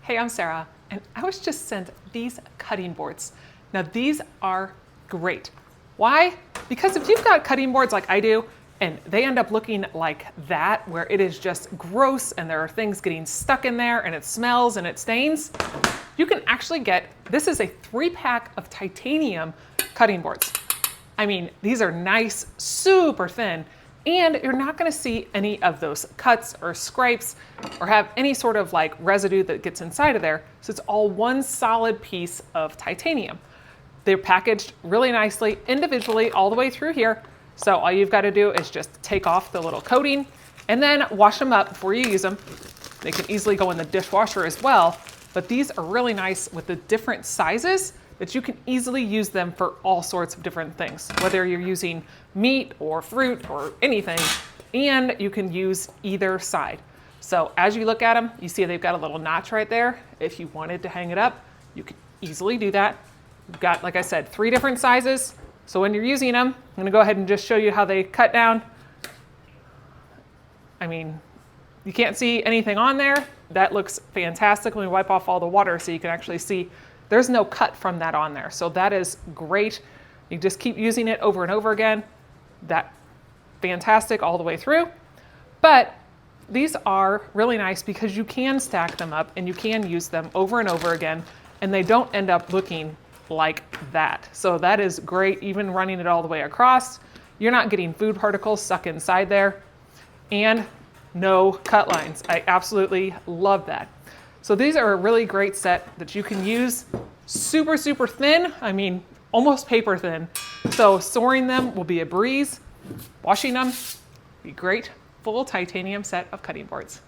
Hey, I'm Sarah, and I was just sent these cutting boards. Now these are great. Why? Because if you've got cutting boards like I do, and they end up looking like that, where it is just gross and there are things getting stuck in there and it smells and it stains, you can actually get, this is a 3-pack of titanium cutting boards. I mean, these are nice, super thin, and you're not gonna see any of those cuts or scrapes or have any sort of like residue that gets inside of there. So it's all one solid piece of titanium. They're packaged really nicely individually all the way through here. So all you've got to do is just take off the little coating and then wash them up before you use them. They can easily go in the dishwasher as well, but these are really nice with the different sizes that you can easily use them for all sorts of different things, whether you're using meat or fruit or anything, and you can use either side. So as you look at them, you see they've got a little notch right there. If you wanted to hang it up, you could easily do that. You've got, like I said, 3 different sizes. So when you're using them, I'm gonna go ahead and just show you how they cut down. I mean, you can't see anything on there. That looks fantastic. Let me wipe off all the water so you can actually see there's no cut from that on there. So that is great. You just keep using it over and over again. That fantastic all the way through. But these are really nice because you can stack them up and you can use them over and over again, and they don't end up looking like that. So that is great, even running it all the way across. You're not getting food particles stuck inside there, and no cut lines. I absolutely love that. So these are a really great set that you can use super, super thin. I mean, almost paper thin. So storing them will be a breeze. Washing them, be great. Full titanium set of cutting boards.